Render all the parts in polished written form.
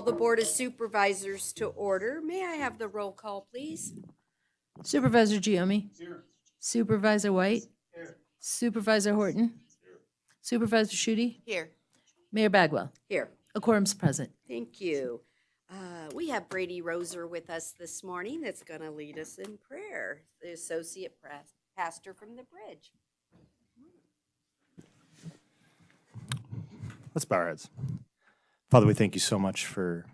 The Board of Supervisors to order. May I have the roll call, please? Supervisor Giomi. Here. Supervisor White. Here. Supervisor Horton. Supervisor Schutte. Here. Mayor Bagwell. Here. A quorum's present. Thank you. We have Brady Roser with us this morning that's going to lead us in prayer, the associate pastor from the Bridge. Let's bow our heads. Father, we thank you so much for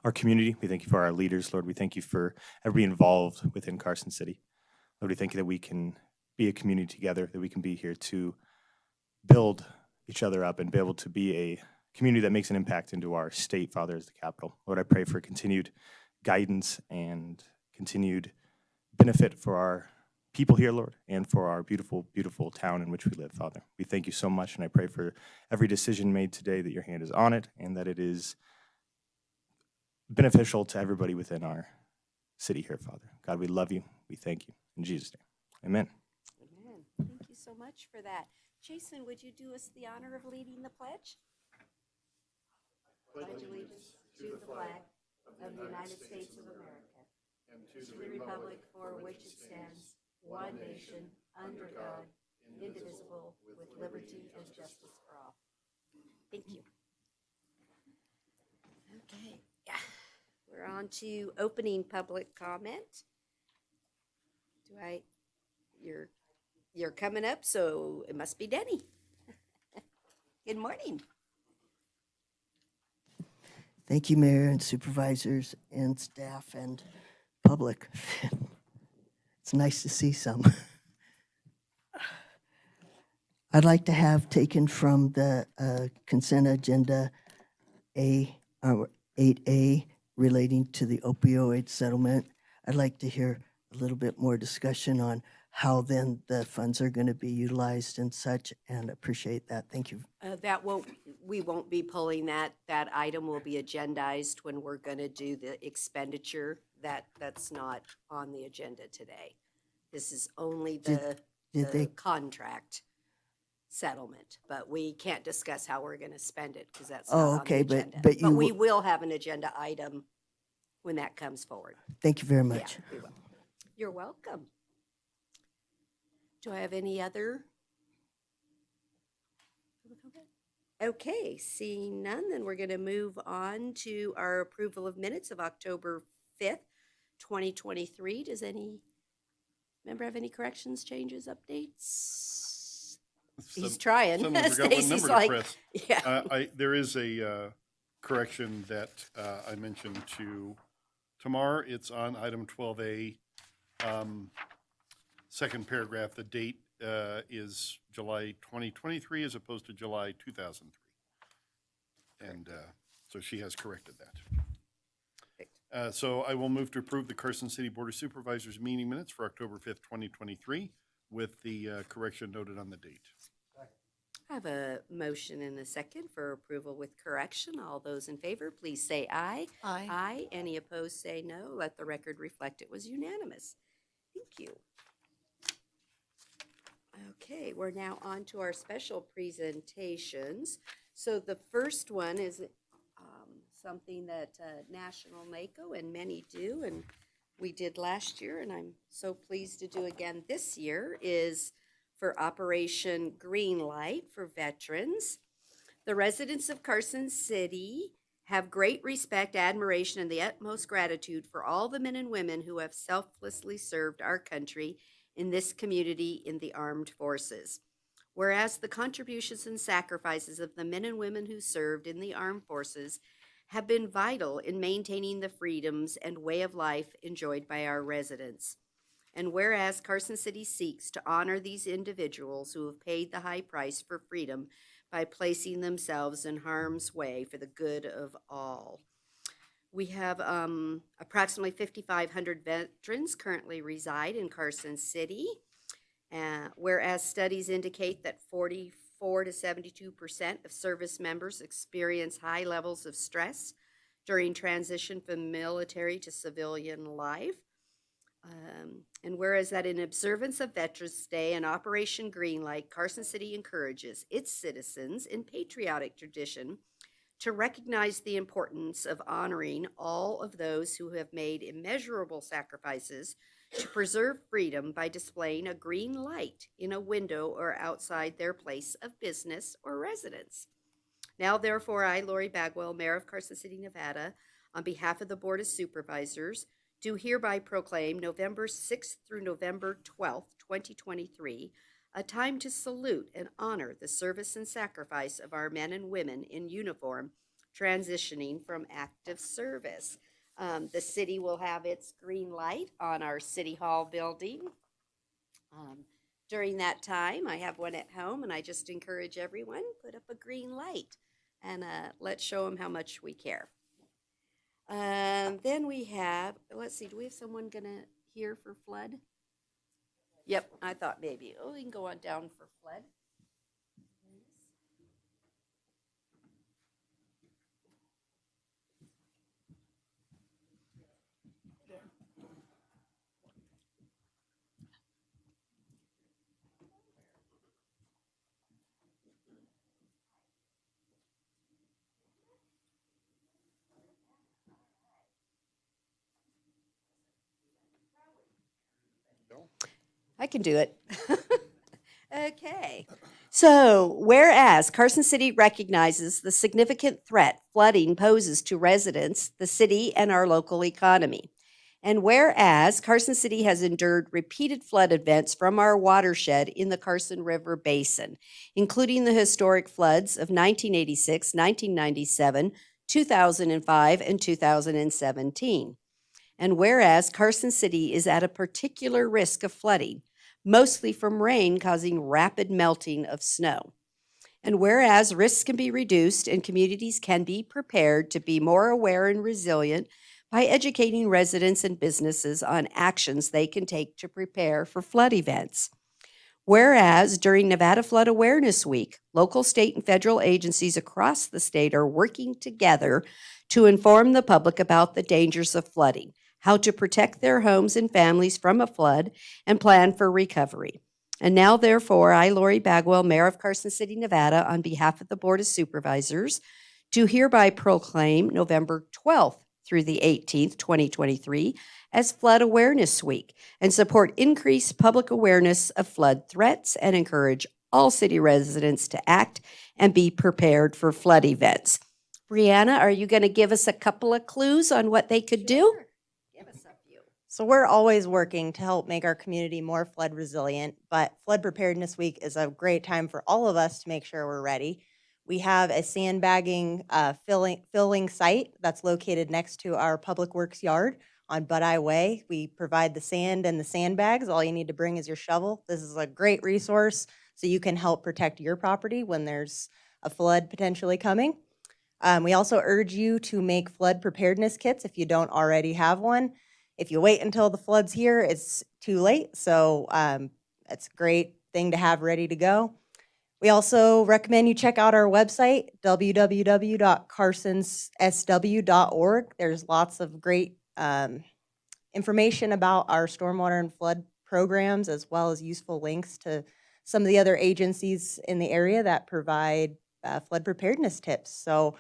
our community. We thank you for our leaders, Lord. We thank you for everybody involved within Carson City. Lord, we thank you that we can be a community together, that we can be here to build each other up and be able to be a community that makes an impact into our state, Father, as the capital. Lord, I pray for continued guidance and continued benefit for our people here, Lord, and for our beautiful, beautiful town in which we live, Father. We thank you so much, and I pray for every decision made today that your hand is on it and that it is beneficial to everybody within our city here, Father. God, we love you. We thank you. In Jesus' name, amen. Amen. Thank you so much for that. Jason, would you do us the honor of leading the pledge? Pledge allegiance to the flag of the United States of America and to the republic for which it stands, one nation, under God, indivisible, with liberty and justice for all. Thank you. Okay, yeah. We're on to opening public comment. You're coming up, so it must be Denny. Good morning. Thank you, Mayor and Supervisors and staff and public. It's nice to see some. I'd like to have taken from the consent agenda 8A relating to the opioid settlement. I'd like to hear a little bit more discussion on how then the funds are going to be utilized and such, and appreciate that. Thank you. We won't be pulling that. That item will be agendized when we're going to do the expenditure. That's not on the agenda today. This is only the contract settlement, but we can't discuss how we're going to spend it because that's not on the agenda. But we will have an agenda item when that comes forward. Thank you very much. Yeah, we will. You're welcome. Do I have any other? Okay, seeing none, then we're going to move on to our approval of minutes of October 5th, 2023. Does any member have any corrections, changes, updates? He's trying. Someone forgot what number to press. Yeah. There is a correction that I mentioned to Tamar. It's on item 12A, second paragraph. The date is July 2023 as opposed to July 2003. And so she has corrected that. So I will move to approve the Carson City Board of Supervisors meeting minutes for October 5th, 2023 with the correction noted on the date. I have a motion and a second for approval with correction. All those in favor, please say aye. Aye. Aye. Any opposed, say no. Let the record reflect it was unanimous. Thank you. Okay, we're now on to our special presentations. So the first one is something that National NACO and many do, and we did last year, and I'm so pleased to do again this year, is for Operation Greenlight for veterans. The residents of Carson City have great respect, admiration, and the utmost gratitude for all the men and women who have selflessly served our country in this community in the armed forces. Whereas the contributions and sacrifices of the men and women who served in the armed forces have been vital in maintaining the freedoms and way of life enjoyed by our residents. And whereas Carson City seeks to honor these individuals who have paid the high price for freedom by placing themselves in harm's way for the good of all. We have approximately 5,500 veterans currently reside in Carson City, whereas studies indicate that 44 to 72% of service members experience high levels of stress during transition from military to civilian life. And whereas that in observance of Veterans Day and Operation Greenlight, Carson City encourages its citizens in patriotic tradition to recognize the importance of honoring all of those who have made immeasurable sacrifices to preserve freedom by displaying a green light in a window or outside their place of business or residence. Now, therefore, I, Lori Bagwell, Mayor of Carson City, Nevada, on behalf of the Board of Supervisors, do hereby proclaim November 6th through November 12th, 2023, a time to salute and honor the service and sacrifice of our men and women in uniform transitioning from active service. The city will have its green light on our City Hall building. During that time, I have one at home, and I just encourage everyone, put up a green light, and let's show them how much we care. Then we have, let's see, do we have someone gonna here for flood? Yep, I thought maybe. Oh, we can go on down for flood. I can do it. Okay. So, whereas Carson City recognizes the significant threat flooding poses to residents, the city, and our local economy. And whereas Carson City has endured repeated flood events from our watershed in the Carson River Basin, including the historic floods of 1986, 1997, 2005, and 2017. And whereas Carson City is at a particular risk of flooding, mostly from rain causing rapid melting of snow. And whereas risks can be reduced and communities can be prepared to be more aware and resilient by educating residents and businesses on actions they can take to prepare for flood events. Whereas during Nevada Flood Awareness Week, local, state, and federal agencies across the state are working together to inform the public about the dangers of flooding, how to protect their homes and families from a flood, and plan for recovery. And now, therefore, I, Lori Bagwell, Mayor of Carson City, Nevada, on behalf of the Board of Supervisors, do hereby proclaim November 12th through the 18th, 2023, as Flood Awareness Week, and support increased public awareness of flood threats and encourage all city residents to act and be prepared for flood events. Brianna, are you going to give us a couple of clues on what they could do? Give us a few. So we're always working to help make our community more flood resilient, but Flood Preparedness Week is a great time for all of us to make sure we're ready. We have a sandbagging filling site that's located next to our Public Works yard on Bud-Eye Way. We provide the sand and the sandbags. All you need to bring is your shovel. This is a great resource so you can help protect your property when there's a flood potentially coming. We also urge you to make flood preparedness kits if you don't already have one. If you wait until the flood's here, it's too late. So it's a great thing to have ready to go. We also recommend you check out our website, www.carsonsw.org. There's lots of great information about our stormwater and flood programs, as well as useful links to some of the other agencies in the area that provide flood preparedness tips. So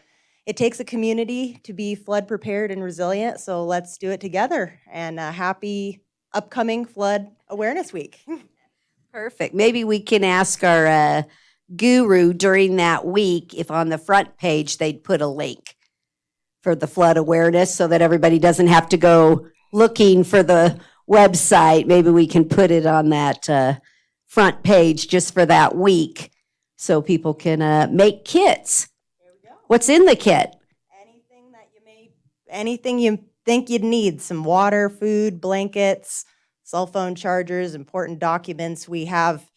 it takes a community to be flood prepared and resilient, so let's do it together. And happy upcoming Flood Awareness Week. Perfect. Maybe we can ask our guru during that week if on the front page they'd put a link for the flood awareness so that everybody doesn't have to go looking for the website. Maybe we can put it on that front page just for that week so people can make kits. There we go. What's in the kit? Anything that anything you think you'd need, some water, food, blankets, cell phone chargers, important documents. We have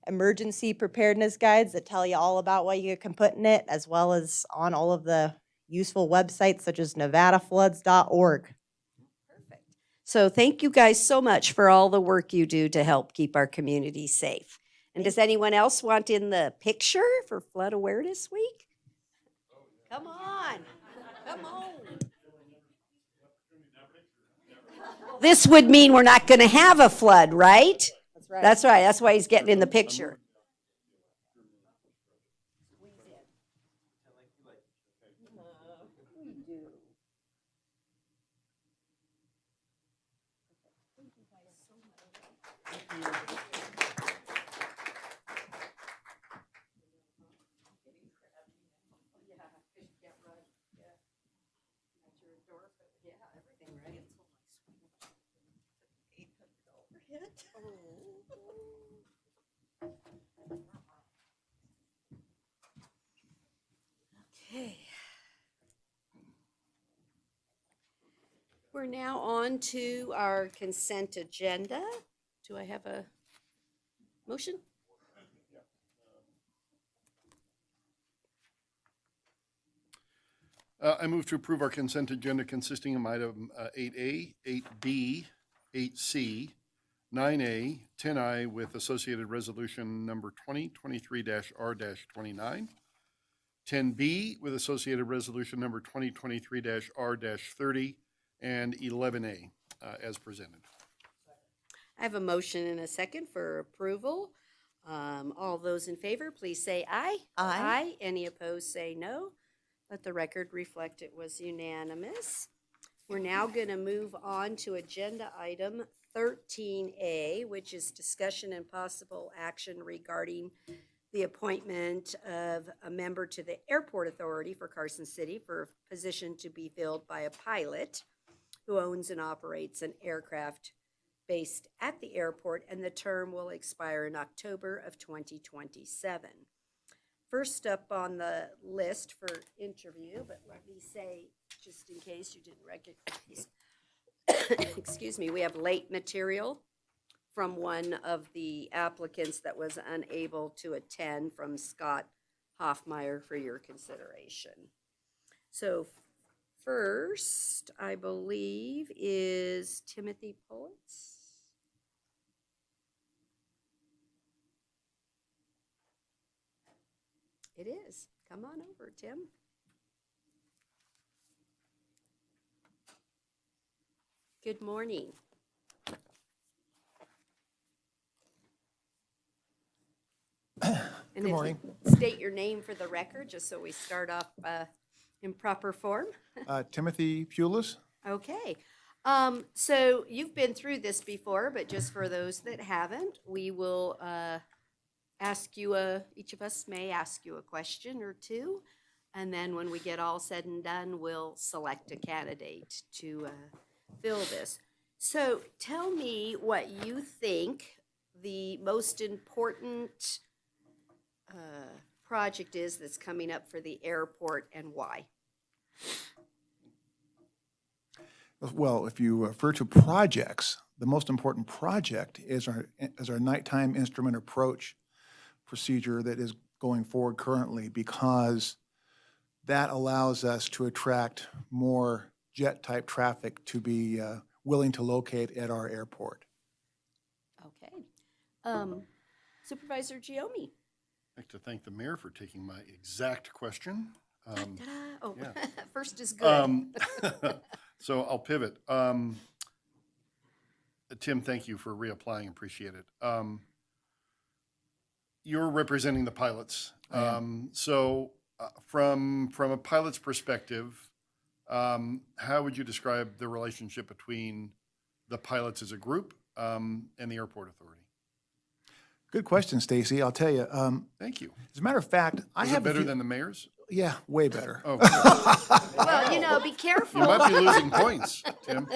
emergency preparedness guides that tell you all about what you can put in it, as well as on all of the useful websites such as nevadafloods.org. So thank you guys so much for all the work you do to help keep our community safe. And does anyone else want in the picture for Flood Awareness Week? Come on, come on. This would mean we're not going to have a flood, right? That's right. That's right. That's why he's getting in the picture. Okay. We're now on to our consent agenda. Do I have a motion? I move to approve our consent agenda consisting of item 8A, 8B, 8C, 9A, 10I with associated resolution number 2023-R-29, 10B with associated resolution number 2023-R-30, and 11A as presented. I have a motion and a second for approval. All those in favor, please say aye. Aye. Any opposed, say no. Let the record reflect it was unanimous. We're now going to move on to agenda item 13A, which is discussion and possible action regarding the appointment of a member to the Airport Authority for Carson City for a position to be filled by a pilot who owns and operates an aircraft based at the airport, and the term will expire in October of 2027. First up on the list for interview, but let me say, just in case you didn't recognize, excuse me, we have late material from one of the applicants that was unable to attend, from Scott Hoffmeyer, for your consideration. So first, I believe, is Timothy Pullitz. It is. Come on over, Tim. Good morning. Good morning. State your name for the record, just so we start off in proper form. Timothy Pulis. Okay. So you've been through this before, but just for those that haven't, we will ask you each of us may ask you a question or two, and then when we get all said and done, we'll select a candidate to fill this. So tell me what you think the most important project is that's coming up for the airport, and why. Well, if you refer to projects, the most important project is our nighttime instrument approach procedure that is going forward currently, because that allows us to attract more jet-type traffic to be willing to locate at our airport. Okay. Supervisor Giomi. I'd like to thank the mayor for taking my exact question. Ta-da. Oh, yeah. First is good. So I'll pivot. Tim, thank you for reapplying. Appreciate it. You're representing the pilots. So from a pilot's perspective, how would you describe the relationship between the pilots as a group and the airport authority? Good question, Stacy. I'll tell you. Thank you. As a matter of fact, I Is have it better than the mayor's? Yeah, way better. Oh, Well, be careful. you might be losing points, Tim.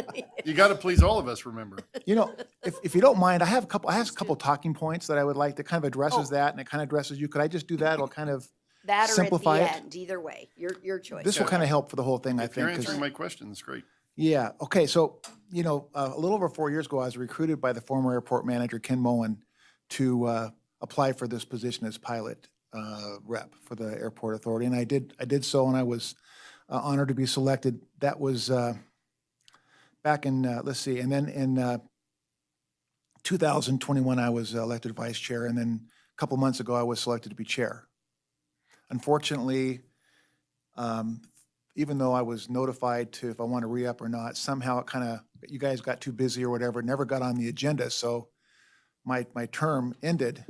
You got to please all of us, remember. If you don't mind, I have a couple talking points that I would like that kind of addresses that, and it kind of addresses you. Could I just do that? It'll kind of That or at simplify the it. end, either way, your choice. This will kind of help for the whole thing, I If you're think. 'cause- answering my question, that's great. Yeah, okay, so, a little over 4 years ago, I was recruited by the former airport manager, Ken Moen, to apply for this position as pilot rep for the airport authority, and I did so, and I was honored to be selected. That was back in, let's see, and then in 2021, I was elected vice chair, and then a couple months ago, I was selected to be chair. Unfortunately, even though I was notified to if I want to re-up or not, somehow it kind of, you guys got too busy or whatever, never got on the agenda. So my term ended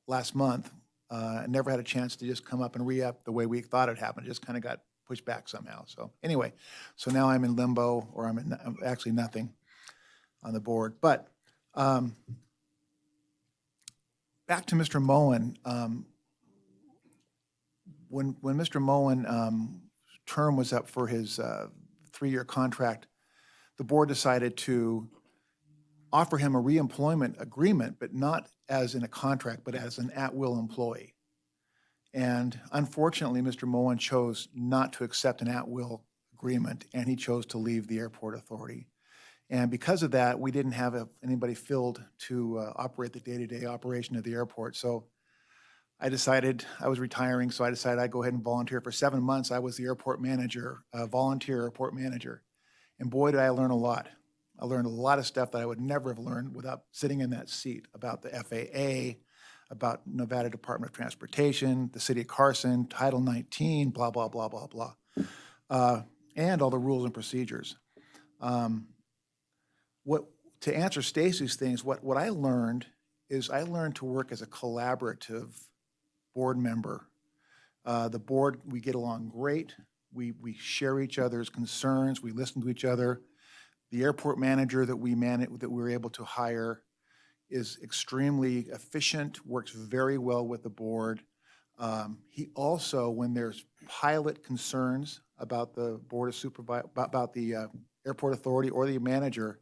last month. I never had a chance to just come up and re-up the way we thought it happened. It just kind of got pushed back somehow. So anyway, so now I'm in limbo, or I'm actually nothing on the board. But back to Mr. Moen. When Mr. Moen term was up for his 3-year contract, the board decided to offer him a reemployment agreement, but not as in a contract, but as an at-will employee. And unfortunately, Mr. Moen chose not to accept an at-will agreement, and he chose to leave the airport authority. And because of that, we didn't have anybody filled to operate the day-to-day operation of the airport. So I decided I was retiring, so I decided I'd go ahead and volunteer. For 7 months, I was the airport manager, volunteer airport manager. And boy, did I learn a lot. I learned a lot of stuff that I would never have learned without sitting in that seat, about the FAA, about Nevada Department of Transportation, the city of Carson, Title 19, blah, blah, blah, blah, blah, and all the rules and procedures. To answer Stacy's things, what I learned is I learned to work as a collaborative board member. The board, we get along great. We share each other's concerns. We listen to each other. The airport manager that we were able to hire is extremely efficient, works very well with the board. He also, when there's pilot concerns about the board of supervisors, about the airport authority or the manager,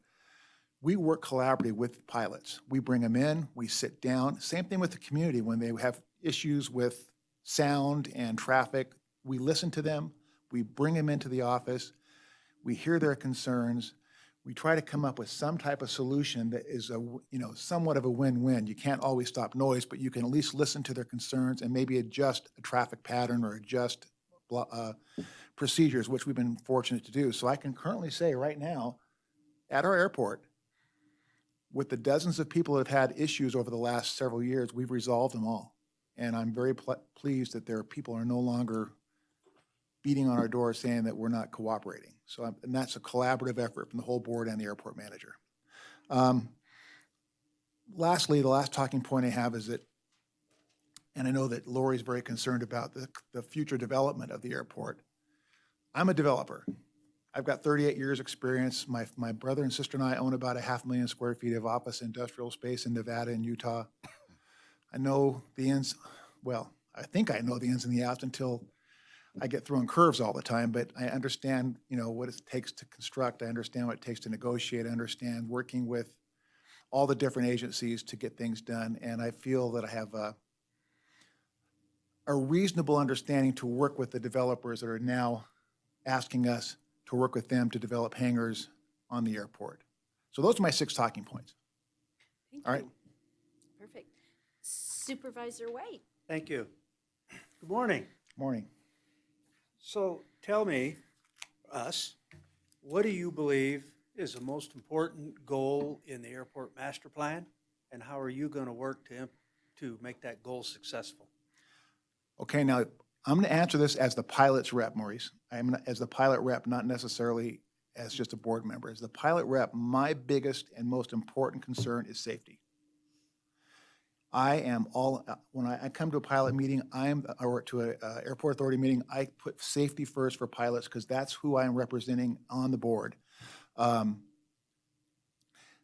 we work collaboratively with pilots. We bring them in, we sit down. Same thing with the community. When they have issues with sound and traffic, we listen to them, we bring them into the office, we hear their concerns, we try to come up with some type of solution that is somewhat of a win-win. You can't always stop noise, but you can at least listen to their concerns and maybe adjust a traffic pattern or adjust procedures, which we've been fortunate to do. So I can currently say right now, at our airport, with the dozens of people that have had issues over the last several years, we've resolved them all. And I'm very pleased that people are no longer beating on our door saying that we're not cooperating. So, and that's a collaborative effort from the whole board and the airport manager. Lastly, the last talking point I have is that, and I know that Lori's very concerned about the future development of the airport. I'm a developer. I've got 38 years experience. My brother and sister and I own about 500,000 square feet of office industrial space in Nevada and Utah. I know the ins, well, I think I know the ins and the outs until I get thrown curves all the time, but I understand, what it takes to construct. I understand what it takes to negotiate. I understand working with all the different agencies to get things done. And I feel that I have a reasonable understanding to work with the developers that are now asking us to work with them to develop hangars on the airport. So those are my 6 talking points. Thank All right. you. Perfect. Supervisor White. Thank you. Good morning. Morning. So tell me, what do you believe is the most important goal in the airport master plan? And how are you going to work to make that goal successful? Okay, now I'm going to answer this as the pilot's rep, Maurice. I'm as the pilot rep, not necessarily as just a board member. As the pilot rep, my biggest and most important concern is safety. I am when I come to a pilot meeting, or to an airport authority meeting, I put safety first for pilots because that's who I am representing on the board.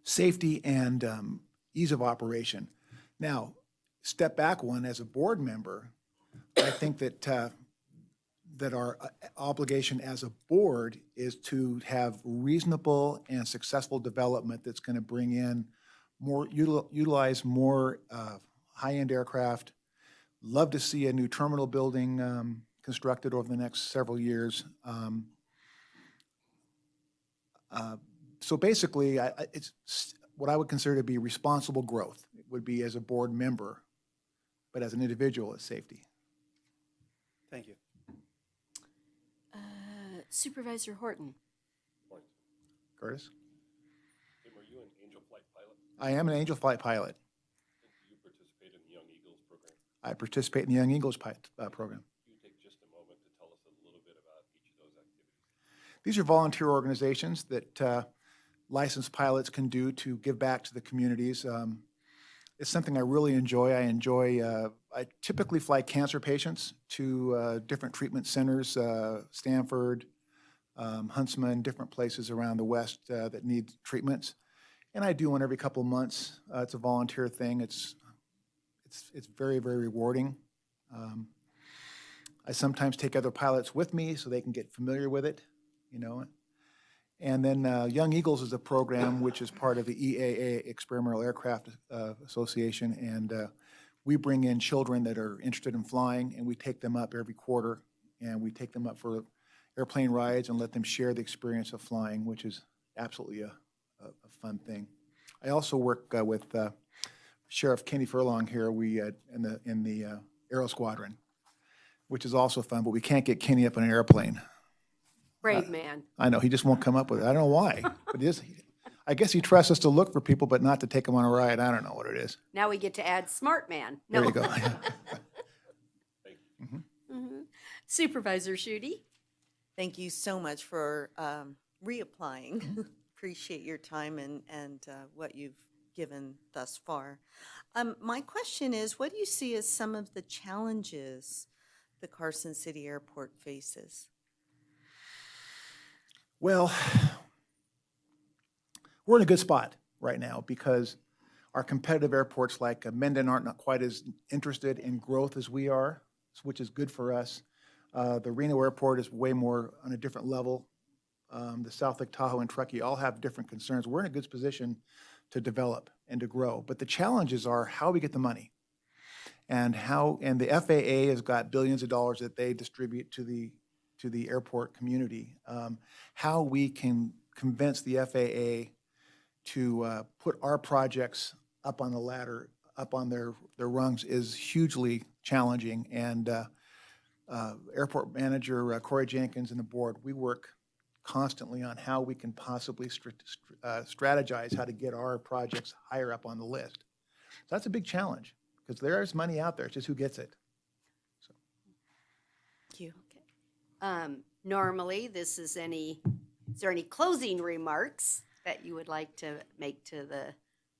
Safety and ease of operation. Now, step back one, as a board member, I think that our obligation as a board is to have reasonable and successful development that's going to bring in utilize more high-end aircraft, Love to see a new terminal building constructed over the next several years. So basically, it's what I would consider to be responsible growth. It would be as a board member, but as an individual, it's safety. Thank you. Supervisor Horton. Curtis? Tim, are you an Angel Flight pilot? I am an Angel Flight pilot. And do you participate in the Young Eagles program? I participate in the Young Eagles program. Can you take just a moment to tell us a little bit about each of those activities? These are volunteer organizations that licensed pilots can do to give back to the communities. It's something I really enjoy. I typically fly cancer patients to different treatment centers, Stanford, Huntsman, different places around the West that need treatments. And I do one every couple of months. It's a volunteer thing. It's very, very rewarding. I sometimes take other pilots with me so they can get familiar with it, you know. And then Young Eagles is a program which is part of the EAA, Experimental Aircraft Association, and we bring in children that are interested in flying, and we take them up every quarter, and we take them up for airplane rides and let them share the experience of flying, which is absolutely a fun thing. I also work with Sheriff Kenny Furlong here. We in the Aero Squadron, which is also fun, but we can't get Kenny up in an airplane. Brave man. I know, he just won't come up with it. I don't know why, but I guess he trusts us to look for people, but not to take them on a ride. I don't know what it is. Now we get to add smart man. There No. you go. Mhm. Supervisor Shooty. Thank you so much for reapplying. Appreciate your time and what you've given thus far. My question is, what do you see as some of the challenges the Carson City Airport faces? Well, we're in a good spot right now because our competitive airports like Mendon aren't not quite as interested in growth as we are, which is good for us. The Reno Airport is way more on a different level. The South Lake Tahoe and Truckee all have different concerns. We're in a good position to develop and to grow. But the challenges are how we get the money and the FAA has got billions of dollars that they distribute to the airport community. How we can convince the FAA to put our projects up on the ladder, up on their rungs is hugely challenging. And airport manager Corey Jenkins and the board, we work constantly on how we can possibly strategize how to get our projects higher up on the list. So that's a big challenge because there is money out there. It's just who gets it. So. Thank you. Normally, is there any closing remarks that you would like to make to the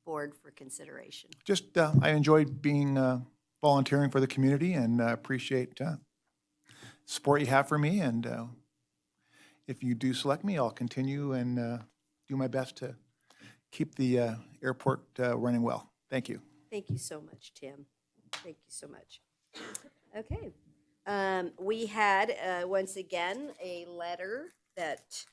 board for consideration? Just, I enjoyed being volunteering for the community and appreciate support you have for me. And if you do select me, I'll continue and do my best to keep the airport running well. Thank you. Thank you so much, Tim. Thank you so much. Okay. We had, once again, a letter that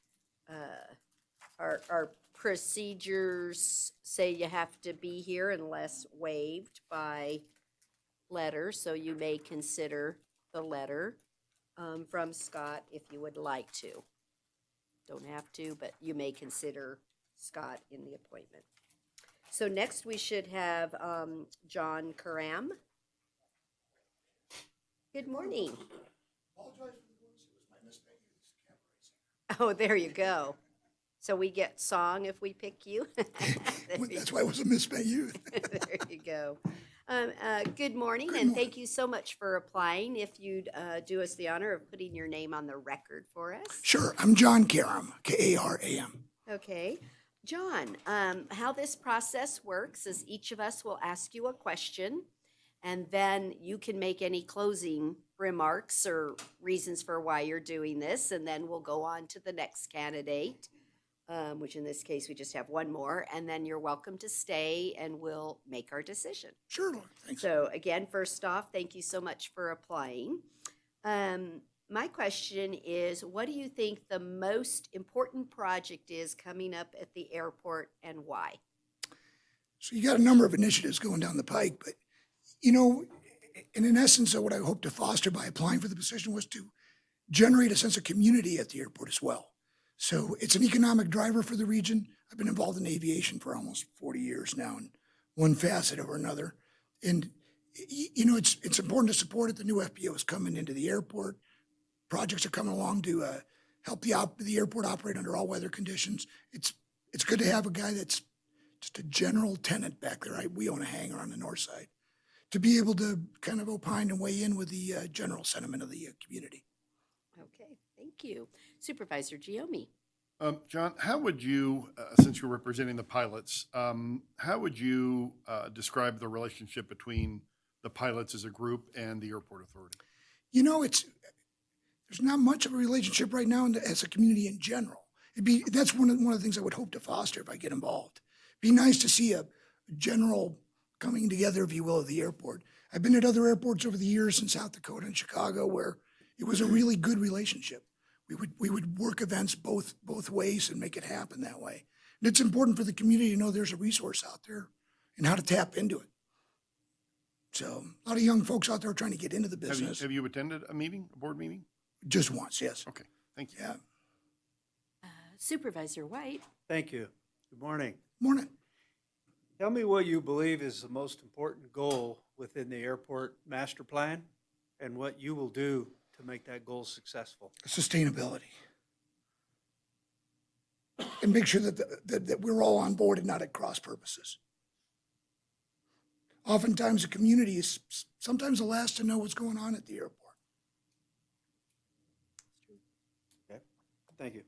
our procedures say you have to be here unless waived by letter, so you may consider the letter from Scott if you would like to. Don't have to, but you may consider Scott in the appointment. So next we should have John Karam. Good morning. Oh, there you go. So we get song if we pick you? That's why it was a Miss Bay Youth. There you go. Good morning, and thank you so much for applying. If you'd do us the honor of putting your name on the record for us. Sure, I'm John Karam, K-A-R-A-M. Okay. John, how this process works is each of us will ask you a question, and then you can make any closing remarks or reasons for why you're doing this, and then we'll go on to the next candidate, which in this case, we just have one more, and then you're welcome to stay and we'll make our decision. Sure, Lord, thanks. So again, first off, thank you so much for applying. My question is, what do you think the most important project is coming up at the airport and why? So you got a number of initiatives going down the pike, but, you know, And in essence, what I hope to foster by applying for the position was to generate a sense of community at the airport as well. So it's an economic driver for the region. I've been involved in aviation for almost 40 years now in one facet or another. And, you know, it's important to support it. The new FBO is coming into the airport. Projects are coming along to help the airport operate under all weather conditions. It's good to have a guy that's just a general tenant back there. We own a hangar on the north side, to be able to kind of opine and weigh in with the general sentiment of the community. Okay, thank you. Supervisor Giomi. John, how would you, since you're representing the pilots, how would you describe the relationship between the pilots as a group and the airport authority? You know, there's not much of a relationship right now as a community in general. That's one of the things I would hope to foster if I get involved. Be nice to see a general coming together, if you will, of the airport. I've been at other airports over the years in South Dakota and Chicago where it was a really good relationship. We would work events both ways and make it happen that way. And it's important for the community to know there's a resource out there and how to tap into it. So a lot of young folks out there are trying to get into the business. Have you attended a board meeting? Just once, yes. Okay, thank you. Yeah. Supervisor White. Thank you. Good morning. Morning. Tell me what you believe is the most important goal within the airport master plan and what you will do to make that goal successful. Sustainability. And make sure that we're all on board and not at cross purposes. Oftentimes, the community is sometimes the last to know what's going on at the airport. Okay. Thank you.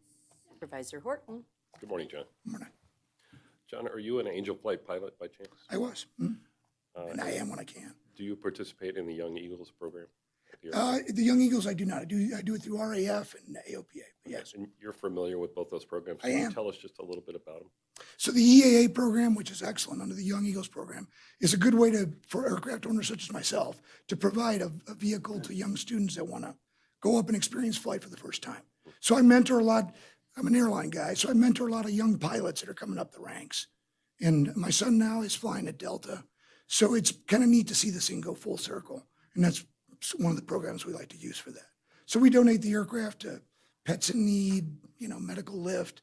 Supervisor Horton. Good morning, John. Morning. John, are you an Angel Flight pilot by chance? I was, and I am when I can. Do you participate in the Young Eagles program? At the airport? The Young Eagles, I do not. I do it through RAF and AOPA. But yes. And you're familiar with both those programs. I Can am. you tell us just a little bit about them? So the EAA program, which is excellent under the Young Eagles program, is a good way for aircraft owners such as myself to provide a vehicle to young students that want to go up and experience flight for the first time. So I mentor a lot. I'm an airline guy, so I mentor a lot of young pilots that are coming up the ranks. And my son now is flying at Delta. So it's kind of neat to see this thing go full circle. And that's one of the programs we like to use for that. So we donate the aircraft to pets in need, medical lift,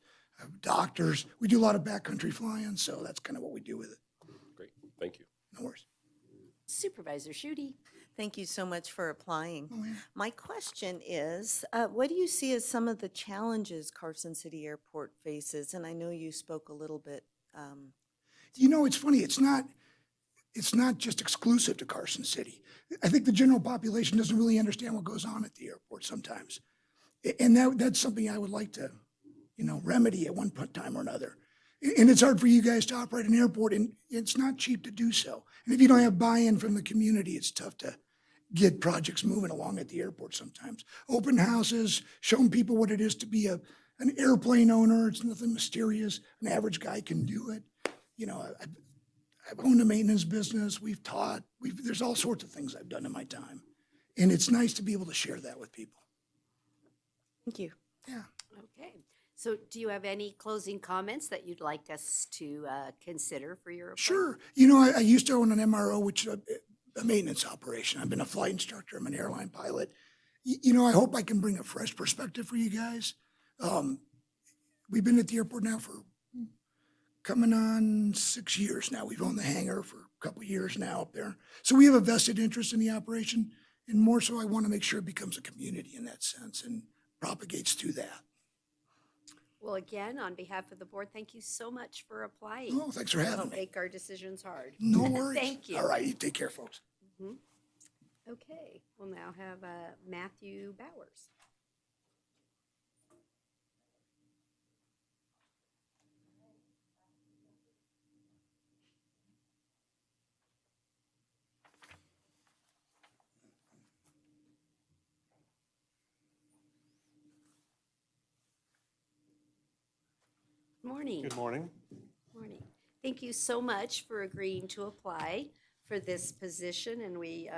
doctors. We do a lot of backcountry flying, so that's kind of what we do with it. Great, thank you. No worries. Supervisor Schutte. Thank you so much for applying. Oh, yeah. My question is, what do you see as some of the challenges Carson City Airport faces? And I know you spoke a little bit. It's funny. It's not just exclusive to Carson City. I think the general population doesn't really understand what goes on at the airport sometimes. And that's something I would like to, remedy at one time or another. And it's hard for you guys to operate an airport, and it's not cheap to do so. And if you don't have buy-in from the community, it's tough to get projects moving along at the airport sometimes. Open houses, showing people what it is to be an airplane owner. It's nothing mysterious. An average guy can do it. I've owned a maintenance business. We've taught. There's all sorts of things I've done in my time. And it's nice to be able to share that with people. Thank you. Yeah. Okay. So do you have any closing comments that you'd like us to consider for your appointment? Sure. I used to own an MRO, which is a maintenance operation. I've been a flight instructor. I'm an airline pilot. I hope I can bring a fresh perspective for you guys. We've been at the airport now for coming on 6 years now. We've owned the hangar for a couple of years now up there. So we have a vested interest in the operation. And more so, I want to make sure it becomes a community in that sense and propagates through that. Well, again, on behalf of the board, thank you so much for applying. Oh, thanks for having Don't me. make our decisions hard. No worries. Thank you. All right, you take care, folks. Okay, we'll now have Matthew Bowers. Morning. Good morning. Morning. Thank you so much for agreeing to apply for this position, and we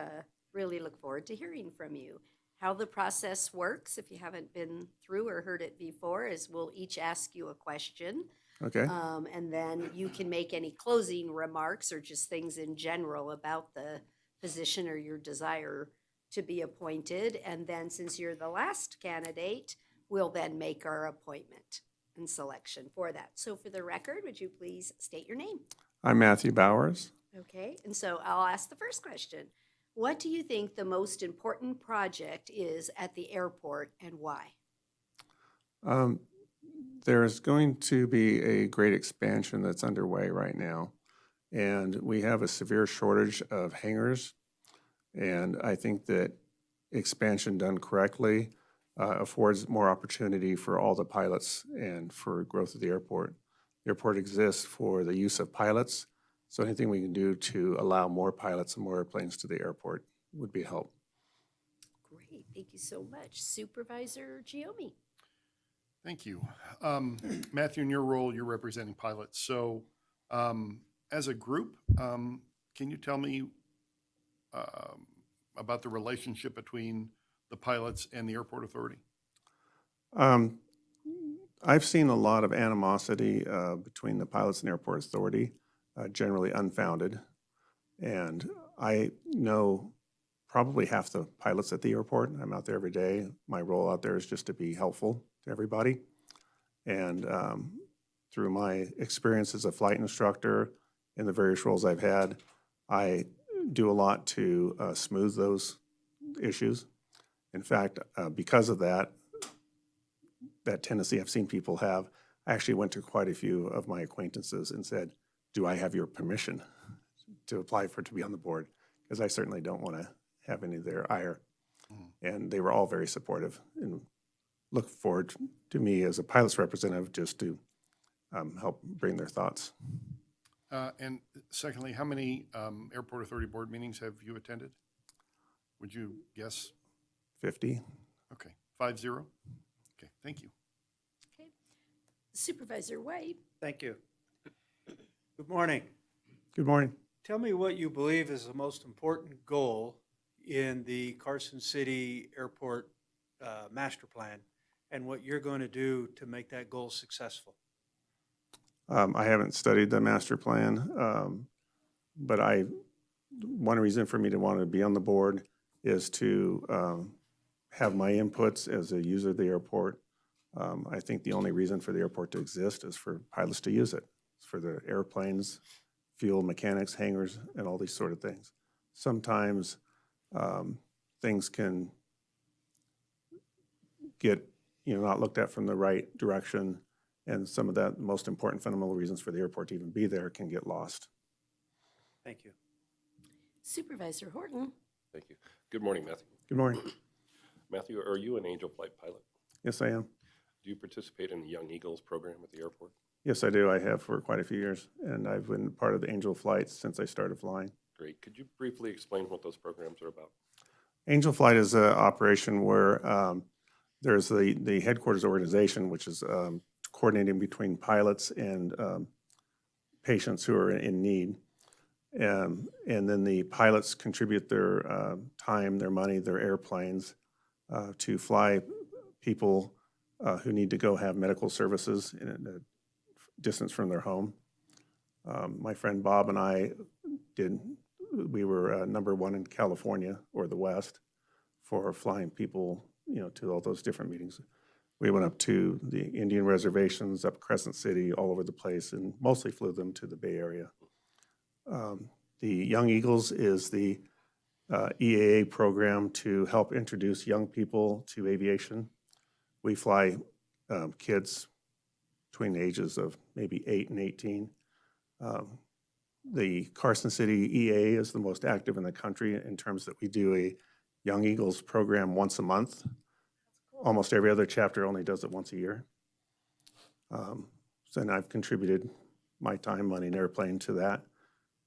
really look forward to hearing from you. How the process works, if you haven't been through or heard it before, is we'll each ask you a question. Okay. And then you can make any closing remarks or just things in general about the position or your desire to be appointed. And then since you're the last candidate, we'll then make our appointment and selection for that. So for the record, would you please state your name? I'm Matthew Bowers. Okay, and so I'll ask the first question. What do you think the most important project is at the airport and why? There's going to be a great expansion that's underway right now, and we have a severe shortage of hangars. And I think that expansion done correctly affords more opportunity for all the pilots and for growth of the airport. The airport exists for the use of pilots, so anything we can do to allow more pilots and more airplanes to the airport would be a help. Great, thank you so much. Supervisor Giomi. Thank you. Matthew, in your role, you're representing pilots. So as a group, can you tell me about the relationship between the pilots and the airport authority? I've seen a lot of animosity between the pilots and airport authority, generally unfounded. And I know probably half the pilots at the airport. I'm out there every day. My role out there is just to be helpful to everybody. And through my experience as a flight instructor in the various roles I've had, I do a lot to smooth those issues. In fact, because of that tendency I've seen people have, I actually went to quite a few of my acquaintances and said, do I have your permission to apply to be on the board? Because I certainly don't want to have any of their ire. And they were all very supportive and look forward to me as a pilot's representative just to help bring their thoughts. And secondly, how many airport authority board meetings have you attended? Would you guess? 50. Okay, 50? Okay, thank you. Okay. Supervisor White. Thank you. Good morning. Good morning. Tell me what you believe is the most important goal in the Carson City Airport master plan and what you're going to do to make that goal successful. I haven't studied the master plan, but one reason for me to want to be on the board is to have my inputs as a user of the airport. I think the only reason for the airport to exist is for pilots to use it. It's for the airplanes, fuel, mechanics, hangars, and all these sort of things. Sometimes things can get not looked at from the right direction, and some of that most important fundamental reasons for the airport to even be there can get lost. Thank you. Supervisor Horton. Thank you. Good morning, Matthew. Good morning. Matthew, are you an Angel Flight pilot? Yes, I am. Do you participate in the Young Eagles program at the airport? Yes, I do. I have for quite a few years, and I've been part of the Angel Flights since I started flying. Great. Could you briefly explain what those programs are about? Angel Flight is an operation where there's the headquarters organization, which is coordinating between pilots and patients who are in need. And then the pilots contribute their time, their money, their airplanes to fly people who need to go have medical services in a distance from their home. My friend Bob and I we were number one in California or the West for flying people, to all those different meetings. We went up to the Indian reservations, up Crescent City, all over the place, and mostly flew them to the Bay Area. The Young Eagles is the EAA program to help introduce young people to aviation. We fly kids between the ages of maybe 8 and 18. The Carson City EAA is the most active in the country in terms that we do a Young Eagles program once a month. Almost every other chapter only does it once a year. So I've contributed my time, money, and airplane to that.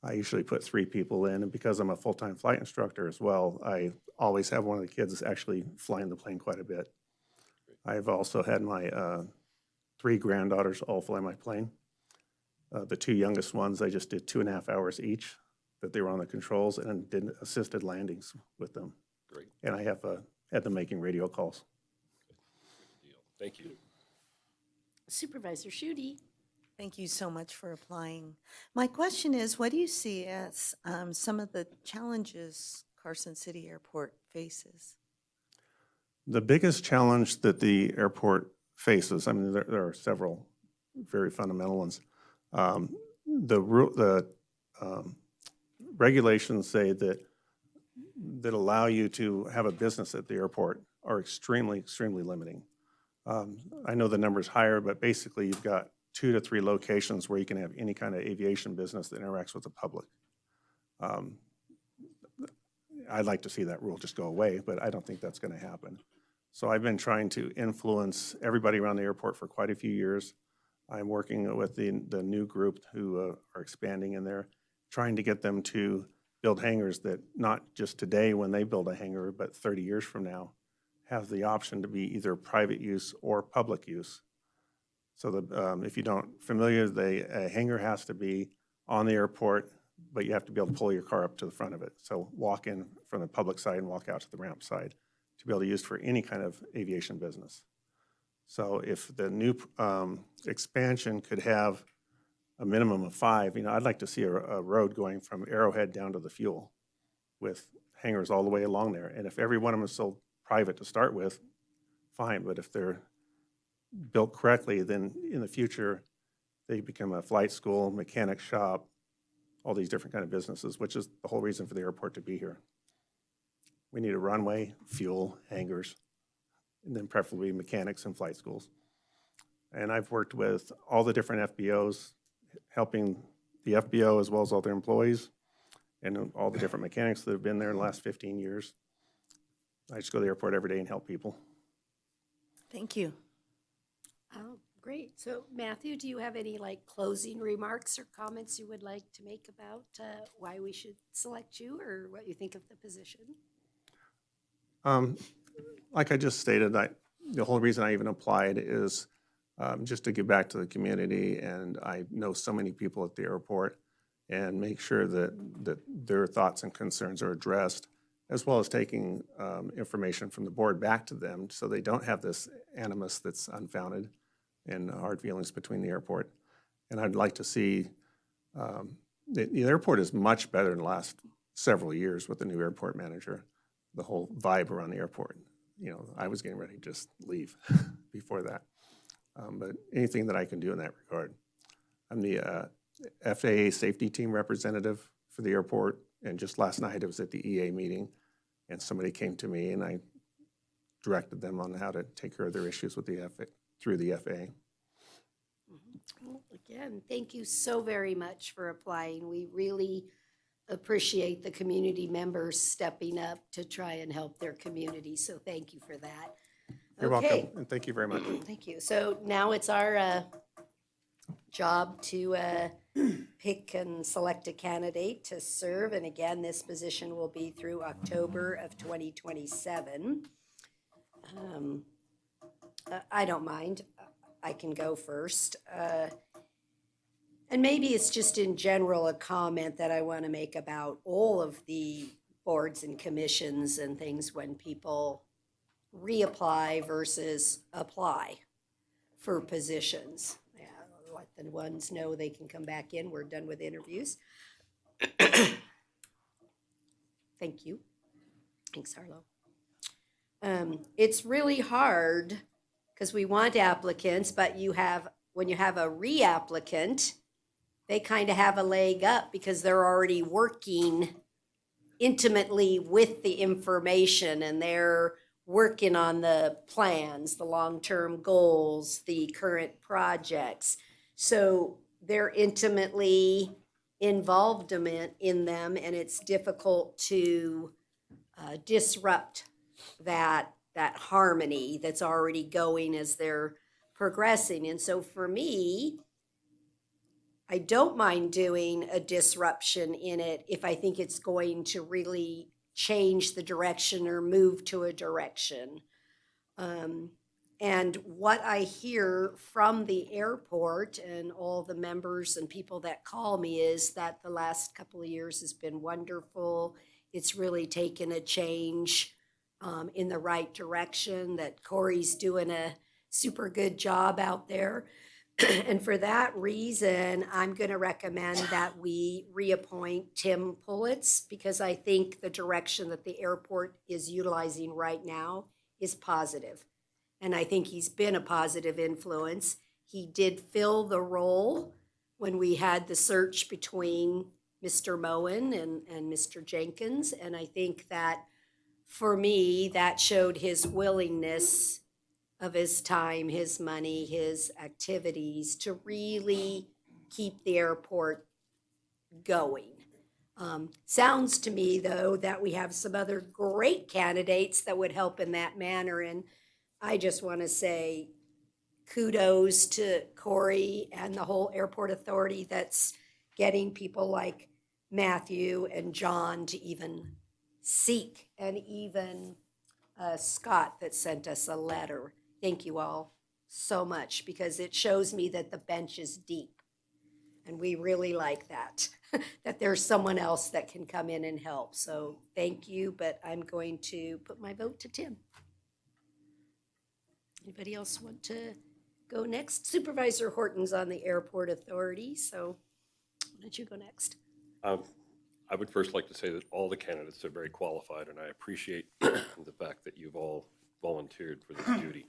I usually put 3 people in, and because I'm a full-time flight instructor as well, I always have one of the kids actually flying the plane quite a bit. I've also had my 3 granddaughters all fly my plane. The 2 youngest ones, I just did 2.5 hours each that they were on the controls and did assisted landings with them. Great. And I have had them making radio calls. Good deal. Thank you. Supervisor Schutte. Thank you so much for applying. My question is, what do you see as some of the challenges Carson City Airport faces? The biggest challenge that the airport faces, I mean, there are several very fundamental ones. The regulations say that allow you to have a business at the airport are extremely, extremely limiting. I know the number's higher, but basically you've got 2 to 3 locations where you can have any kind of aviation business that interacts with the public. I'd like to see that rule just go away, but I don't think that's going to happen. So I've been trying to influence everybody around the airport for quite a few years. I'm working with the new group who are expanding in there, trying to get them to build hangars that not just today when they build a hangar, but 30 years from now, have the option to be either private use or public use. So that if you don't familiar, a hangar has to be on the airport, but you have to be able to pull your car up to the front of it. So walk in from the public side and walk out to the ramp side to be able to use for any kind of aviation business. So if the new expansion could have a minimum of 5, I'd like to see a road going from Arrowhead down to the fuel with hangars all the way along there. And if every one of them is sold private to start with, fine. But if they're built correctly, then in the future, they become a flight school, mechanic shop, all these different kind of businesses, which is the whole reason for the airport to be here. We need a runway, fuel, hangars, and then preferably mechanics and flight schools. And I've worked with all the different FBOs, helping the FBO as well as all their employees and all the different mechanics that have been there in the last 15 years. I just go to the airport every day and help people. Thank you. Oh, great. So Matthew, do you have any closing remarks or comments you would like to make about why we should select you or what you think of the position? Like I just stated, the whole reason I even applied is just to give back to the community, and I know so many people at the airport, and make sure that their thoughts and concerns are addressed, as well as taking information from the board back to them so they don't have this animus that's unfounded and hard feelings between the airport. And I'd like to see, the airport is much better in the last several years with the new airport manager, the whole vibe around the airport. I was getting ready to just leave before that. But anything that I can do in that regard. I'm the FAA safety team representative for the airport, and just last night I was at the EA meeting, and somebody came to me and I directed them on how to take care of their issues with the FAA through the FAA. Well, again, thank you so very much for applying. We really appreciate the community members stepping up to try and help their community, so thank you for that. You're Okay. welcome, and thank you very much. Thank you. So now it's our job to pick and select a candidate to serve. And again, this position will be through October of 2027. I don't mind. I can go first. And maybe it's just in general a comment that I want to make about all of the boards and commissions and things when people reapply versus apply for positions. Yeah, let the ones know they can come back in. We're done with interviews. Thank you. Thanks, Harlow. It's really hard because we want applicants, but when you have a reapplicant, they kind of have a leg up because they're already working intimately with the information and they're working on the plans, the long-term goals, the current projects. So they're intimately involved in them, and it's difficult to disrupt that harmony that's already going as they're progressing. And so for me, I don't mind doing a disruption in it if I think it's going to really change the direction or move to a direction. And what I hear from the airport and all the members and people that call me is that the last couple of years has been wonderful. It's really taken a change in the right direction, that Corey's doing a super good job out there. And for that reason, I'm going to recommend that we reappoint Tim Pullitz because I think the direction that the airport is utilizing right now is positive. And I think he's been a positive influence. He did fill the role when we had the search between Mr. Moen and Mr. Jenkins. And I think that for me, that showed his willingness of his time, his money, his activities to really keep the airport going. Sounds to me, though, that we have some other great candidates that would help in that manner. And I just want to say kudos to Corey and the whole airport authority that's getting people like Matthew and John to even seek, and even Scott that sent us a letter. Thank you all so much because it shows me that the bench is deep. And we really like that, that there's someone else that can come in and help. So thank you, but I'm going to put my vote to Tim. Anybody else want to go next? Supervisor Horton's on the airport authority, so why don't you go next? I would first like to say that all the candidates are very qualified, and I appreciate the fact that you've all volunteered for this duty.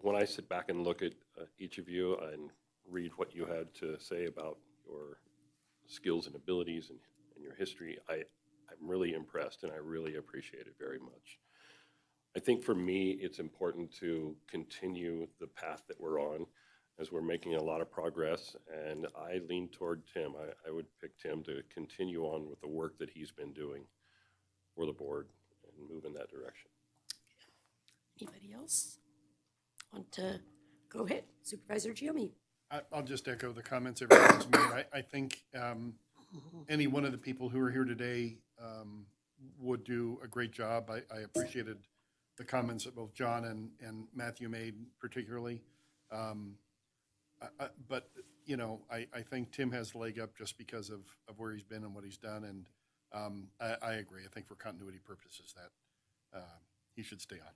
When I sit back and look at each of you and read what you had to say about your skills and abilities and your history, I'm really impressed, and I really appreciate it very much. I think for me, it's important to continue the path that we're on, as we're making a lot of progress, and I lean toward Tim. I would pick Tim to continue on with the work that he's been doing for the board and move in that direction. Anybody else want to go ahead? Supervisor Giomi. I'll just echo the comments everyone's made. I think any one of the people who are here today would do a great job. I appreciated the comments that both John and Matthew made particularly. But, you know, I think Tim has the leg up just because of where he's been and what he's done. And I agree. I think for continuity purposes that he should stay on.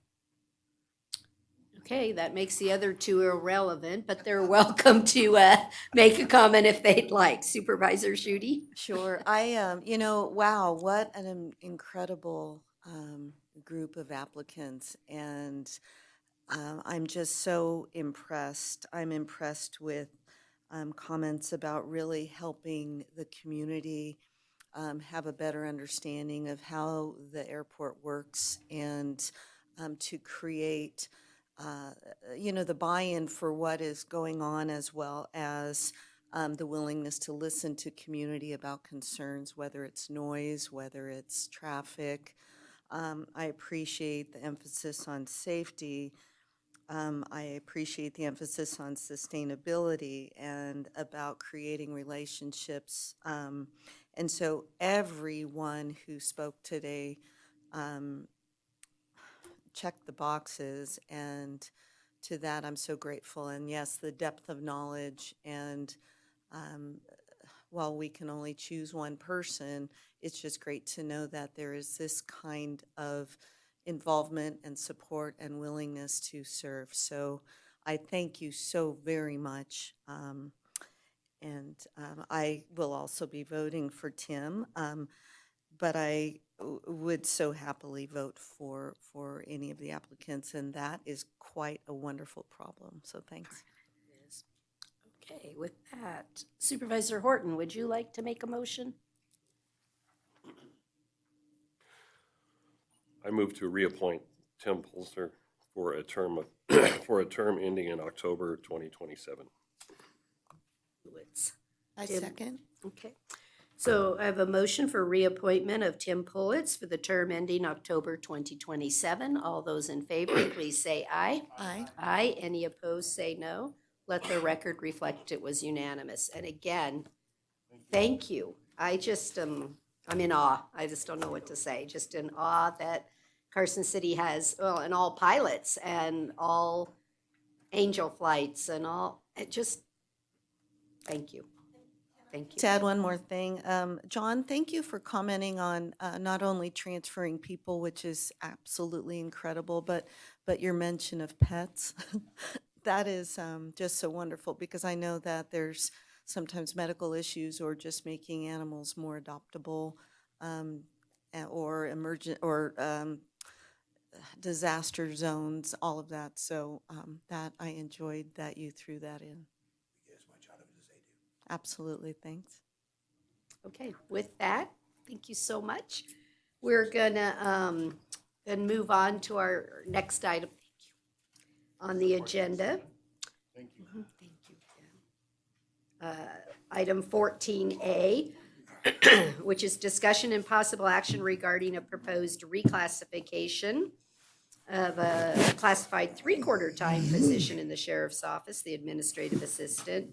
Okay, that makes the other two irrelevant, but they're welcome to make a comment if they'd like. Supervisor Schutte? Sure. You know, wow, what an incredible group of applicants. And I'm just so impressed. I'm impressed with comments about really helping the community have a better understanding of how the airport works and to create you know, the buy-in for what is going on, as well as the willingness to listen to community about concerns, whether it's noise, whether it's traffic. I appreciate the emphasis on safety. I appreciate the emphasis on sustainability and about creating relationships. And so everyone who spoke today checked the boxes, and to that I'm so grateful. And yes, the depth of knowledge, and while we can only choose one person, it's just great to know that there is this kind of involvement and support and willingness to serve. So I thank you so very much. And I will also be voting for Tim, but I would so happily vote for any of the applicants, and that is quite a wonderful problem. So thanks. Okay, with that, Supervisor Horton, would you like to make a motion? I move to reappoint Tim Pulser for a term of for a term ending in October 2027. I Tim. second. Okay, so I have a motion for reappointment of Tim Pullitz for the term ending October 2027. All those in favor, please say aye. Aye. Aye. Any opposed, say no. Let the record reflect it was unanimous. And again, thank you. I just I'm in awe. I just don't know what to say. Just in awe that Carson City has, well, and all pilots and all angel flights and all, it just, thank you. Thank you. To add one more thing, John, thank you for commenting on not only transferring people, which is absolutely incredible, but your mention of pets. that is just so wonderful, because I know that there's sometimes medical issues or just making animals more adoptable, or emergent, or disaster zones, all of that. So that I enjoyed that you threw that in. Absolutely, thanks. Okay, with that, thank you so much. We're gonna then move on to our next item. Thank you. On the agenda. Thank you. Thank you, Ken. Item 14A, which is discussion and possible action regarding a proposed reclassification of a classified three-quarter time position in the sheriff's office, the administrative assistant,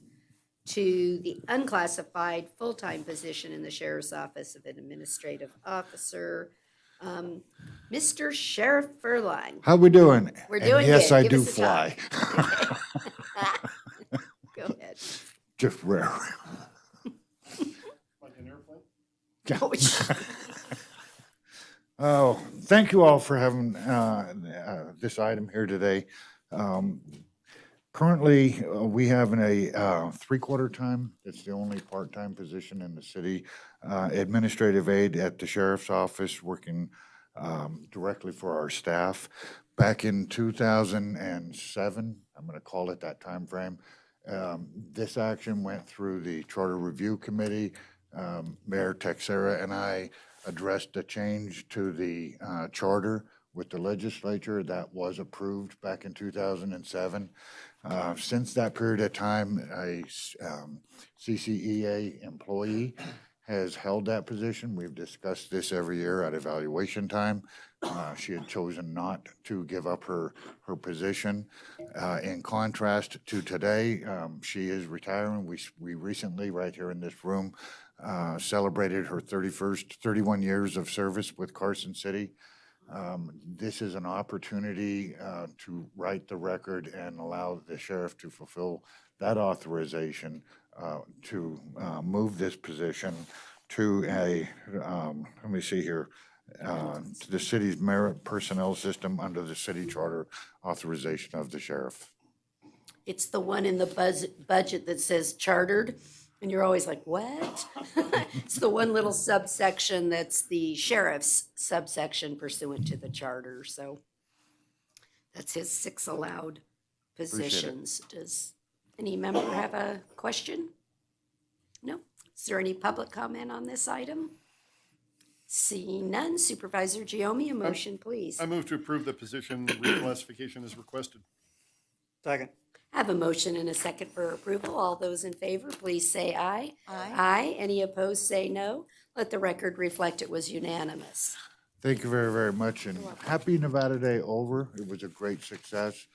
to the unclassified full-time position in the sheriff's office of an administrative officer. Mr. Sheriff Furline. How we doing? We're And doing yes, good. I Give do us a time. fly. Go ahead. Just rare. Like an airplane? Oh, Oh, thank you all for having this item here today. Currently, we have a three-quarter time. It's the only part-time position in the city. Administrative aide at the sheriff's office, working directly for our staff. Back in 2007, I'm going to call it that time frame, this action went through the Charter Review Committee. Mayor Texera and I addressed a change to the charter with the legislature that was approved back in 2007. Since that period of time, a CCEA employee has held that position. We've discussed this every year at evaluation time. She had chosen not to give up her position. In contrast to today, she is retiring. We recently, right here in this room, celebrated her 31 years of service with Carson City. This is an opportunity to write the record and allow the sheriff to fulfill that authorization to move this position to let me see here, to the city's merit personnel system under the city charter authorization of the sheriff. It's the one in the budget that says chartered, and you're always like, what? It's the one little subsection that's the sheriff's subsection pursuant to the charter, so that's his 6 allowed positions. Does any member have a question? No? Is there any public comment on this item? Seeing none, Supervisor Giomi, a motion, please. I move to approve the position reclassification as requested. Second. I have a motion and a second for approval. All those in favor, please say aye. Aye. Aye. Any opposed, say no. Let the record reflect it was unanimous. Thank you very, very much, and happy Nevada Day over. It was a great success,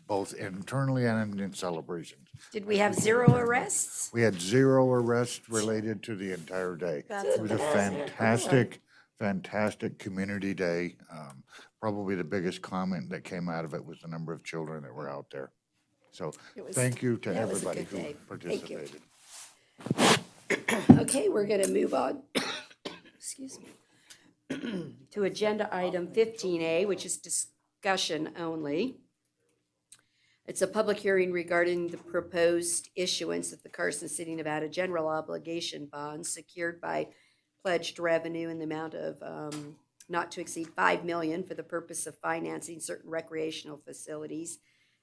both internally and in celebrations. Did we have 0 arrests? We had 0 arrests related to the entire day. That's It was a fantastic community day. Probably the biggest comment that came out of it was the number of children that were out there. So It was- thank you to yeah, it was a everybody good who day. Thank you. participated. Okay, we're going to move on. Excuse me. To agenda item 15A, which is discussion only. It's a public hearing regarding the proposed issuance of the Carson City, Nevada general obligation bonds secured by pledged revenue in the amount of not to exceed $5 million for the purpose of financing certain recreational facilities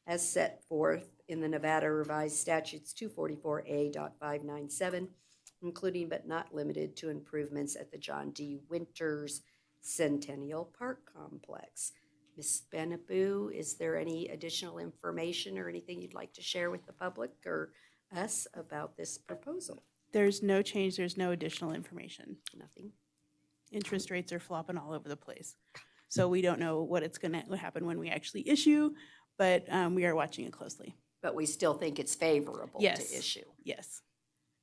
as set forth in the Nevada Revised Statutes 244A.597, including but not limited to improvements at the John D. Winters Centennial Park Complex. Ms. Benaboo, is there any additional information or anything you'd like to share with the public or us about this proposal? There's no change, there's no additional information. Nothing. Interest rates are flopping all over the place. So we don't know what's going to happen when we actually issue, but we are watching it closely. But we still think it's favorable Yes. to issue. Yes.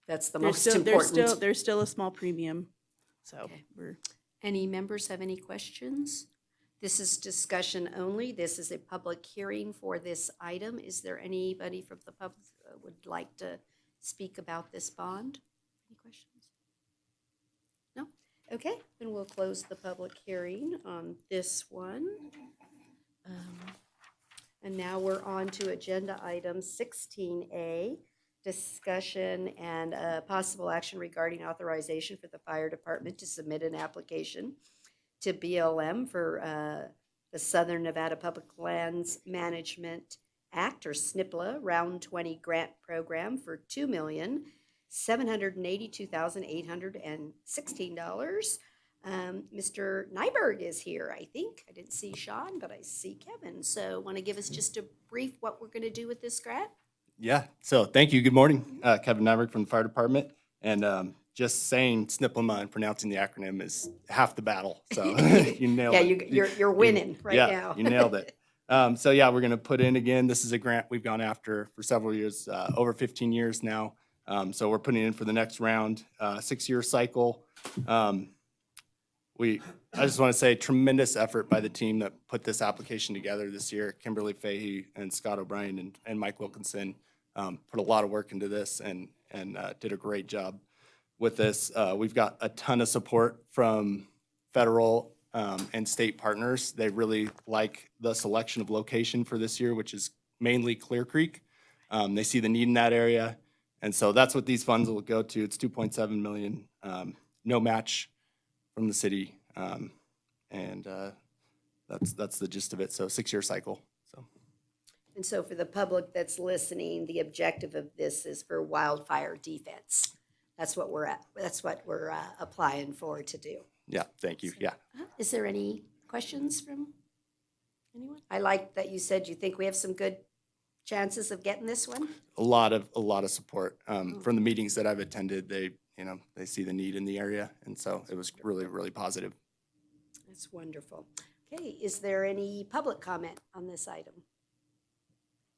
That's the There's most still, important. there's still a small premium, so Okay. we're. Any members have any questions? This is discussion only. This is a public hearing for this item. Is there anybody from the public that would like to speak about this bond? Any questions? No? Okay, then we'll close the public hearing on this one. And now we're on to agenda item 16A, discussion and possible action regarding authorization for the fire department to submit an application to BLM for the Southern Nevada Public Lands Management Act, or SNPLA, Round 20 Grant Program for $2,782,816. Mr. Nyberg is here, I think. I didn't see Sean, but I see Kevin. So want to give us just a brief what we're going to do with this grant? Yeah, so thank you. Good morning. Kevin Nyberg from the fire department. And just saying SNPLMA and pronouncing the acronym is half the battle. So you nailed Yeah, it. you're winning right Yeah, now. you nailed it. So yeah, we're going to put in again. This is a grant we've gone after for several years, over 15 years now. So we're putting in for the next round, 6-year cycle. I just want to say tremendous effort by the team that put this application together this year. Kimberly Fahey and Scott O'Brien and Mike Wilkinson put a lot of work into this and did a great job with this. We've got a ton of support from federal and state partners. They really like the selection of location for this year, which is mainly Clear Creek. They see the need in that area. And so that's what these funds will go to. It's $2.7 million, no match from the city. That's the gist of it. So 6-year cycle. So And so for the public that's listening, the objective of this is for wildfire defense. That's what we're applying for to do. yeah, thank you. Yeah. Is there any questions from anyone? I like that you said you think we have some good chances of getting this one. A lot of support from the meetings that I've attended. They see the need in the area, and so it was really, really positive. That's wonderful. Okay, is there any public comment on this item?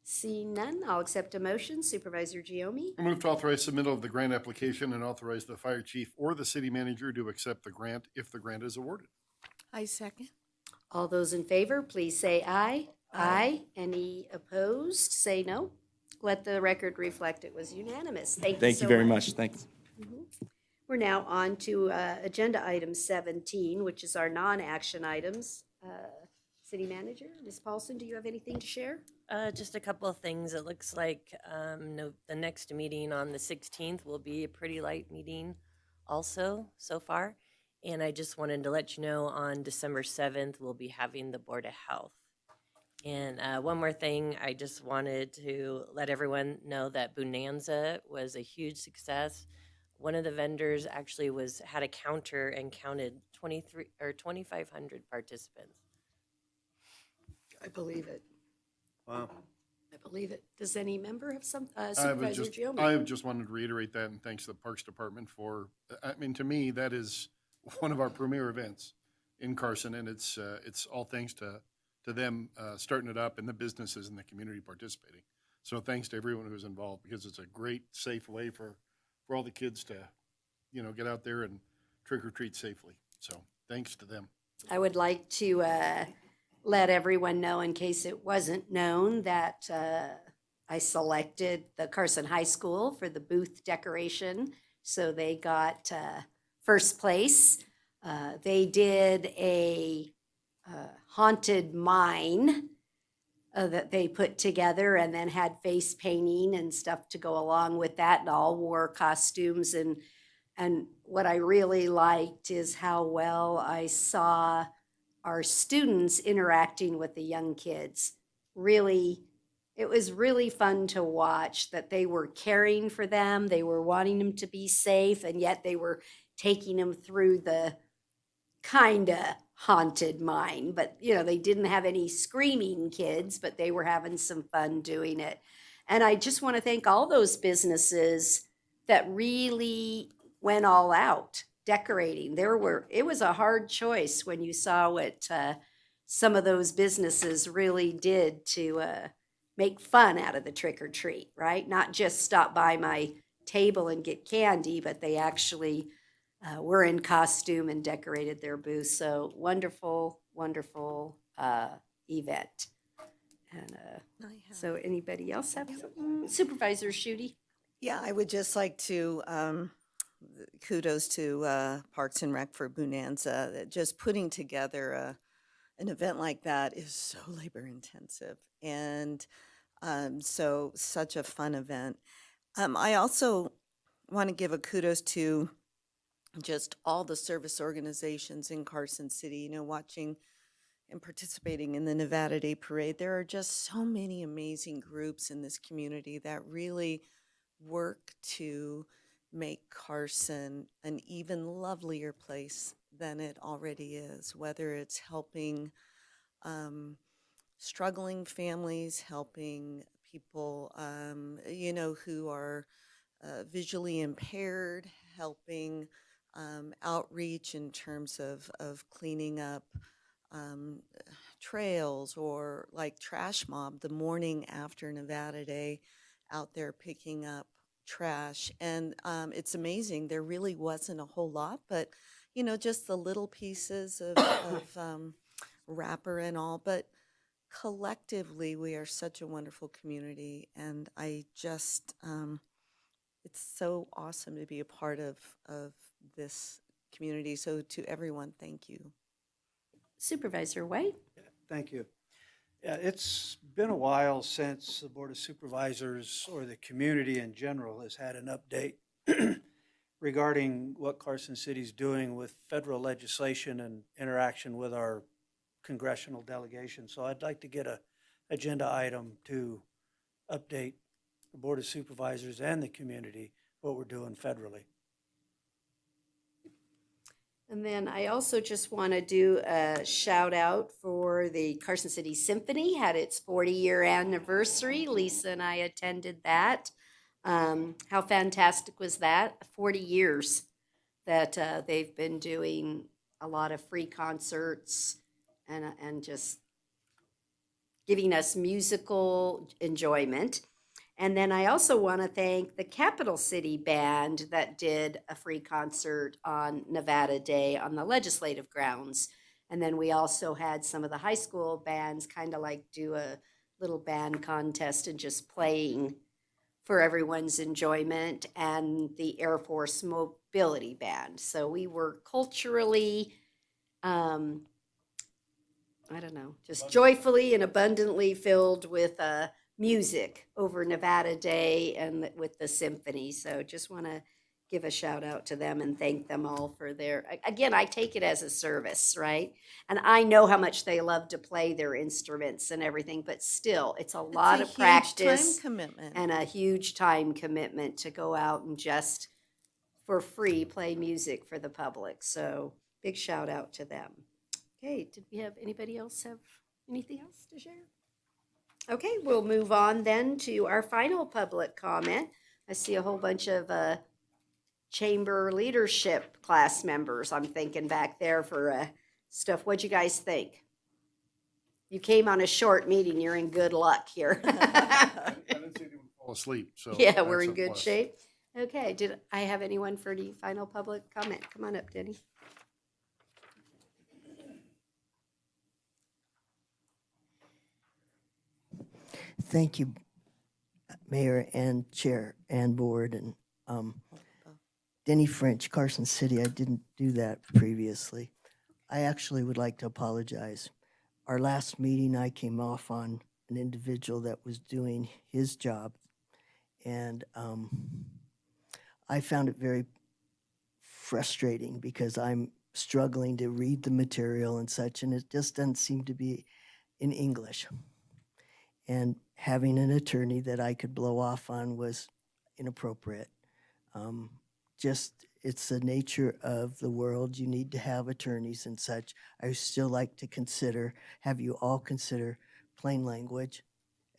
Seeing none, I'll accept a motion. Supervisor Giomi? I move to authorize submittal of the grant application and authorize the fire chief or the city manager to accept the grant if the grant is awarded. I second. All those in favor, please say aye. Aye. Any opposed, say no. Let the record reflect it was unanimous. Thank you so much. Thank you very much. Thanks. We're now on to agenda item 17, which is our non-action items. City Manager, Ms. Paulson, do you have anything to share? Just a couple of things. It looks like the next meeting on the 16th will be a pretty light meeting also so far. And I just wanted to let you know on December 7th, we'll be having the Board of Health. And one more thing, I just wanted to let everyone know that Bonanza was a huge success. One of the vendors actually had a counter and counted 2,500 participants. I believe it. Wow. I believe it. Does any member have some, I Supervisor Giomi? just wanted to reiterate that and thanks to the Parks Department for, I mean, to me, that is one of our premier events in Carson, and it's all thanks to them starting it up and the businesses and the community participating. So thanks to everyone who's involved, because it's a great, safe way for all the kids to, get out there and trick or treat safely. So thanks to them. I would like to let everyone know, in case it wasn't known, that I selected the Carson High School for the booth decoration. So they got first place. They did a haunted mine that they put together, and then had face painting and stuff to go along with that, and all wore costumes. And what I really liked is how well I saw our students interacting with the young kids. Really, it was really fun to watch that they were caring for them. They were wanting them to be safe, and yet they were taking them through the kind of haunted mine. But, they didn't have any screaming kids, but they were having some fun doing it. And I just want to thank all those businesses that really went all out decorating. It was a hard choice when you saw what some of those businesses really did to make fun out of the trick or treat, right? Not just stop by my table and get candy, but they actually were in costume and decorated their booth. So wonderful, wonderful event. And so anybody else have something? Supervisor Schutte? Yeah, I would just like to kudos to Parks and Rec for Bonanza, just putting together an event like that is so labor intensive. And so such a fun event. I also want to give a kudos to just all the service organizations in Carson City, you know, watching and participating in the Nevada Day Parade. There are just so many amazing groups in this community that really work to make Carson an even lovelier place than it already is, whether it's helping struggling families, helping people, you know, who are visually impaired, helping outreach in terms of cleaning up trails, or like Trash Mob the morning after Nevada Day, out there picking up trash. And it's amazing. There really wasn't a whole lot, but, you know, just the little pieces of wrapper and all. But collectively, we are such a wonderful community. And I just, it's so awesome to be a part of this community. So to everyone, thank you. Supervisor White? Thank you. Yeah, it's been a while since the Board of Supervisors or the community in general has had an update regarding what Carson City's doing with federal legislation and interaction with our congressional delegation. So I'd like to get a agenda item to update the Board of Supervisors and the community what we're doing federally. And then I also just want to do a shout out for the Carson City Symphony, had its 40-year anniversary. Lisa and I attended that. How fantastic was that? 40 years that they've been doing a lot of free concerts and just giving us musical enjoyment. And then I also want to thank the Capital City Band that did a free concert on Nevada Day on the legislative grounds. And then we also had some of the high school bands kind of like do a little band contest and just playing for everyone's enjoyment, and the Air Force Mobility Band. So we were culturally, I don't know, just joyfully and abundantly filled with music over Nevada Day and with the symphony. So just want to give a shout out to them and thank them all for their, again, I take it as a service, right? And I know how much they love to play their instruments and everything, but still, it's a lot of practice Time commitment. and a huge time commitment to go out and just for free play music for the public. So big shout out to them. Okay, did we have anybody else have anything else to share? Okay, we'll move on then to our final public comment. I see a whole bunch of chamber leadership class members, I'm thinking, back there for stuff. What'd you guys think? You came on a short meeting, you're in good luck here. I didn't see anyone fall asleep, so. Yeah, we're that's in a good plus. shape. Okay, did I have anyone for the final public comment? Come on up, Denny. Thank you, Mayor and Chair and Board. And Denny French, Carson City, I didn't do that previously. I actually would like to apologize. Our last meeting, I came off on an individual that was doing his job, and I found it very frustrating because I'm struggling to read the material and such, and it just doesn't seem to be in English. And having an attorney that I could blow off on was inappropriate. It's the nature of the world. You need to have attorneys and such. I still like to have you all consider plain language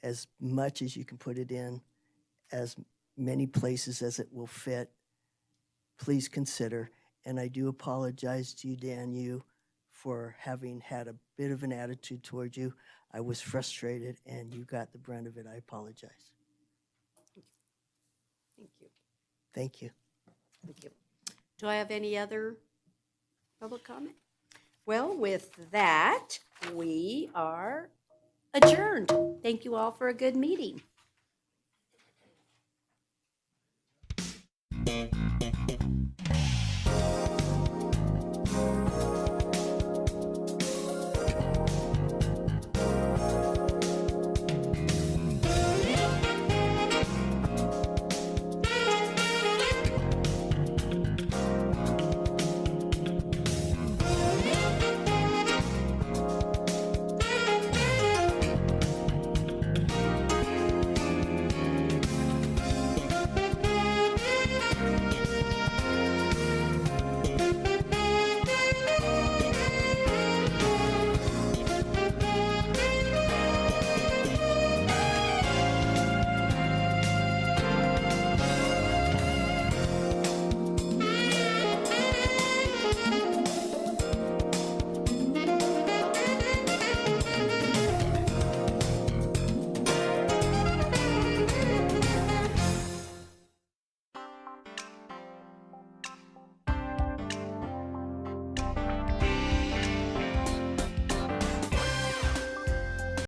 as much as you can put it in, as many places as it will fit. Please consider. And I do apologize to you, Dan, for having had a bit of an attitude toward you. I was frustrated, and you got the brunt of it. I apologize. Thank you. Thank you. Thank you. Do I have any other public comment? Well, with that, we are adjourned. Thank you all for a good meeting.